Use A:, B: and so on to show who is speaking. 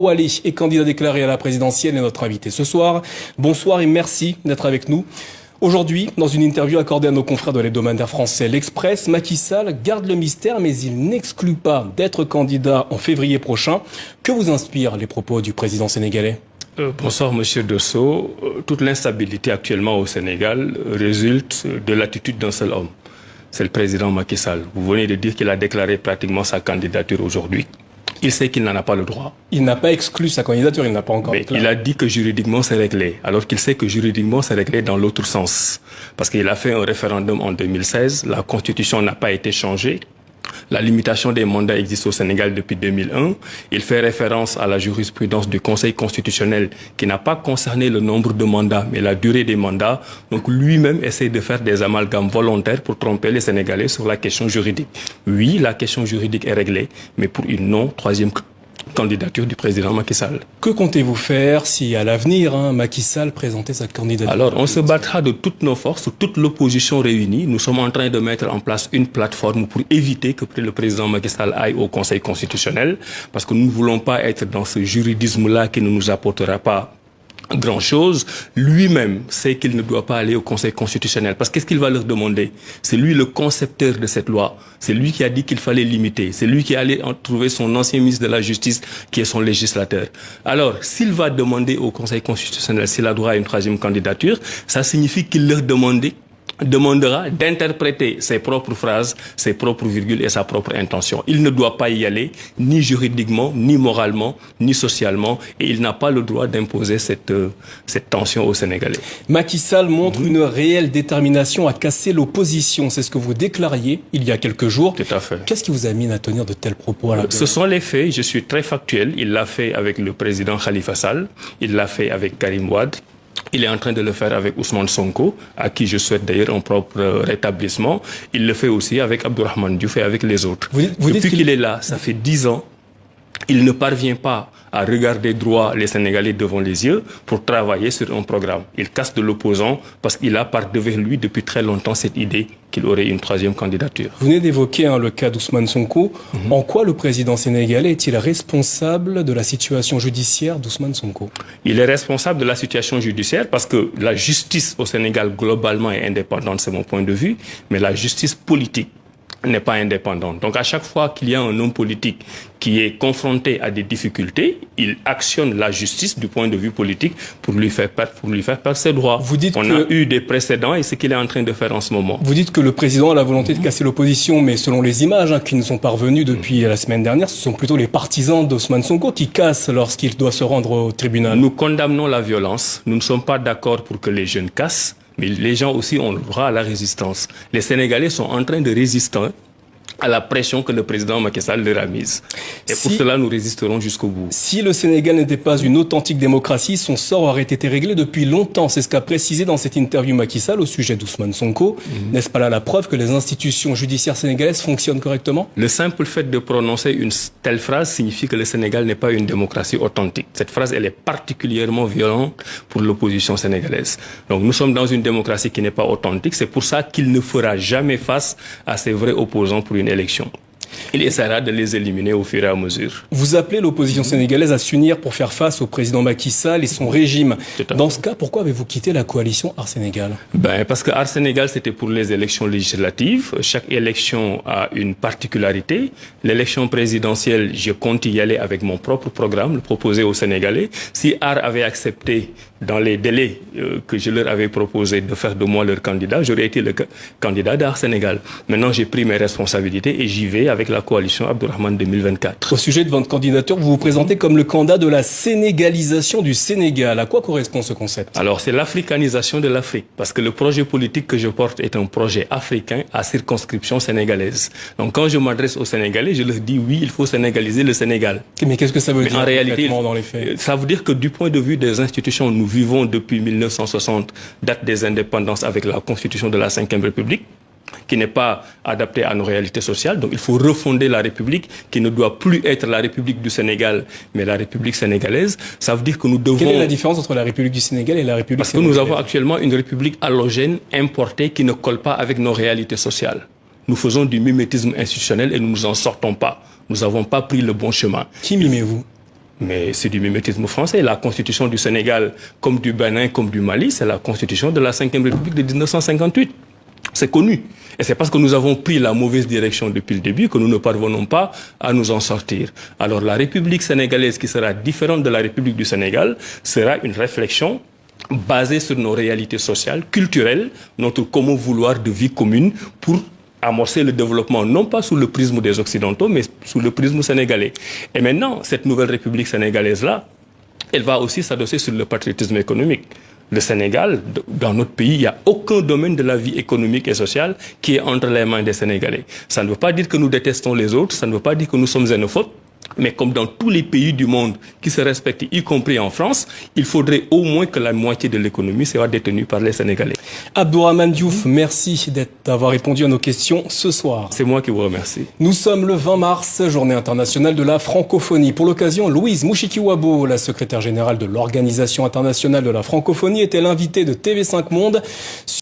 A: Ouali est candidat déclaré à la présidentielle et notre invité ce soir. Bonsoir et merci d'être avec nous. Aujourd'hui, dans une interview accordée à nos confrères de l'hebdomadaire français L'Express, Macky Sall garde le mystère, mais il n'exclut pas d'être candidat en février prochain. Que vous inspirent les propos du président sénégalais ?
B: Bonsoir Monsieur Dosso. Toute l'instabilité actuellement au Sénégal résulte de l'attitude d'un seul homme. C'est le président Macky Sall. Vous venez de dire qu'il a déclaré pratiquement sa candidature aujourd'hui. Il sait qu'il n'en a pas le droit.
A: Il n'a pas exclu sa candidature, il n'a pas encore
B: déclaré. Il a dit que juridiquement c'est réglé, alors qu'il sait que juridiquement c'est réglé dans l'autre sens. Parce qu'il a fait un référendum en 2016, la constitution n'a pas été changée. La limitation des mandats existe au Sénégal depuis 2001. Il fait référence à la jurisprudence du Conseil constitutionnel qui n'a pas concerné le nombre de mandats, mais la durée des mandats. Donc lui-même essaie de faire des amalgames volontaires pour tromper les Sénégalais sur la question juridique. Oui, la question juridique est réglée, mais pour une non-troisième candidature du président Macky Sall.
A: Que comptez-vous faire si à l'avenir Macky Sall présentait sa candidature?
B: Alors on se battra de toutes nos forces, toute l'opposition réunie. Nous sommes en train de mettre en place une plateforme pour éviter que le président Macky Sall aille au Conseil constitutionnel, parce que nous ne voulons pas être dans ce juridisme-là qui ne nous apportera pas grand-chose. Lui-même sait qu'il ne doit pas aller au Conseil constitutionnel. Parce qu'est-ce qu'il va leur demander? C'est lui le concepteur de cette loi. C'est lui qui a dit qu'il fallait limiter. C'est lui qui allait trouver son ancien ministre de la Justice, qui est son législateur. Alors, s'il va demander au Conseil constitutionnel s'il a droit à une troisième candidature, ça signifie qu'il leur demandera d'interpréter ses propres phrases, ses propres virgules et sa propre intention. Il ne doit pas y aller, ni juridiquement, ni moralement, ni socialement, et il n'a pas le droit d'imposer cette tension aux Sénégalais.
A: Macky Sall montre une réelle détermination à casser l'opposition. C'est ce que vous déclariez il y a quelques jours.
B: Tout à fait.
A: Qu'est-ce qui vous amène à tenir de tels propos?
B: Ce sont les faits. Je suis très factuel. Il l'a fait avec le président Khalifa Sall. Il l'a fait avec Karim Wade. Il est en train de le faire avec Ousmane Sonko, à qui je souhaite d'ailleurs un propre rétablissement. Il le fait aussi avec Abdourahmane Diouf et avec les autres. Depuis qu'il est là, ça fait 10 ans, il ne parvient pas à regarder droit les Sénégalais devant les yeux pour travailler sur un programme. Il casse de l'opposant parce qu'il a par devers lui depuis très longtemps cette idée qu'il aurait une troisième candidature.
A: Vous venez d'évoquer le cas d'Ousmane Sonko. En quoi le président sénégalais est-il responsable de la situation judiciaire d'Ousmane Sonko?
B: Il est responsable de la situation judiciaire parce que la justice au Sénégal globalement est indépendante, c'est mon point de vue, mais la justice politique n'est pas indépendante. Donc à chaque fois qu'il y a un homme politique qui est confronté à des difficultés, il actionne la justice du point de vue politique pour lui faire perdre ses droits. On a eu des précédents et c'est ce qu'il est en train de faire en ce moment.
A: Vous dites que le président a la volonté de casser l'opposition, mais selon les images qui nous sont parvenues depuis la semaine dernière, ce sont plutôt les partisans d'Ousmane Sonko qui cassent lorsqu'il doit se rendre au tribunal.
B: Nous condamnons la violence. Nous ne sommes pas d'accord pour que les jeunes cassent. Mais les gens aussi ont le droit à la résistance. Les Sénégalais sont en train de résister à la pression que le président Macky Sall leur a mise. Et pour cela, nous résisterons jusqu'au bout.
A: Si le Sénégal n'était pas une authentique démocratie, son sort aurait été réglé depuis longtemps. C'est ce qu'a précisé dans cette interview Macky Sall au sujet d'Ousmane Sonko. N'est-ce pas là la preuve que les institutions judiciaires sénégalaises fonctionnent correctement?
B: Le simple fait de prononcer une telle phrase signifie que le Sénégal n'est pas une démocratie authentique. Cette phrase, elle est particulièrement violente pour l'opposition sénégalaise. Donc nous sommes dans une démocratie qui n'est pas authentique. C'est pour ça qu'il ne fera jamais face à ses vrais opposants pour une élection. Il essaiera de les éliminer au fur et à mesure.
A: Vous appelez l'opposition sénégalaise à s'unir pour faire face au président Macky Sall et son régime. Dans ce cas, pourquoi avez-vous quitté la coalition Art Sénégal?
B: Parce que Art Sénégal, c'était pour les élections législatives. Chaque élection a une particularité. L'élection présidentielle, je compte y aller avec mon propre programme, le proposer aux Sénégalais. Si Art avait accepté, dans les délais que je leur avais proposé de faire de moi leur candidat, j'aurais été le candidat d'Art Sénégal. Maintenant, j'ai pris mes responsabilités et j'y vais avec la coalition Abdourahmane 2024.
A: Au sujet de votre candidature, vous vous présentez comme le candidat de la sénégalisation du Sénégal. À quoi correspond ce concept?
B: Alors, c'est l'africanisation de l'Afrique. Parce que le projet politique que je porte est un projet africain à circonscription sénégalaise. Donc, quand je m'adresse aux Sénégalais, je leur dis oui, il faut sénégaliser le Sénégal.
A: Mais qu'est-ce que ça veut dire
B: en réalité,
A: dans les faits?
B: Ça veut dire que du point de vue des institutions, nous vivons depuis 1960, date des indépendances avec la constitution de la Ve République, qui n'est pas adaptée à nos réalités sociales. Donc il faut refonder la République, qui ne doit plus être la République du Sénégal, mais la République sénégalaise. Ça veut dire que nous devons...
A: Quelle est la différence entre la République du Sénégal et la République
B: sénégalaise? Parce que nous avons actuellement une République allogène, importée, qui ne colle pas avec nos réalités sociales. Nous faisons du mimétisme institutionnel et nous ne nous en sortons pas. Nous n'avons pas pris le bon chemin.
A: Qui mimez-vous?
B: Mais c'est du mimétisme français. La constitution du Sénégal, comme du Bénin, comme du Mali, c'est la constitution de la 5e République de 1958. C'est connu. Et c'est parce que nous avons pris la mauvaise direction depuis le début que nous ne parvenons pas à nous en sortir. Alors la République sénégalaise, qui sera différente de la République du Sénégal, sera une réflexion basée sur nos réalités sociales, culturelles, notre commun vouloir de vie commune pour amorcer le développement, non pas sous le prisme des Occidentaux, mais sous le prisme sénégalais. Et maintenant, cette nouvelle République sénégalaise-là, elle va aussi s'adosser sur le patriotisme économique. Le Sénégal, dans notre pays, il n'y a aucun domaine de la vie économique et sociale qui est entre les mains des Sénégalais. Ça ne veut pas dire que nous détestons les autres, ça ne veut pas dire que nous sommes xénophobes, mais comme dans tous les pays du monde qui se respectent, y compris en France, il faudrait au moins que la moitié de l'économie soit détenue par les Sénégalais.
A: Abdourahmane Diouf, merci d'avoir répondu à nos questions ce soir.
B: C'est moi qui vous remercie.
A: Nous sommes le 20 mars, journée internationale de la francophonie. Pour l'occasion, Louise Mouchikiwabo, la secrétaire générale de l'Organisation internationale de la francophonie, était l'invitée de TV5 Monde.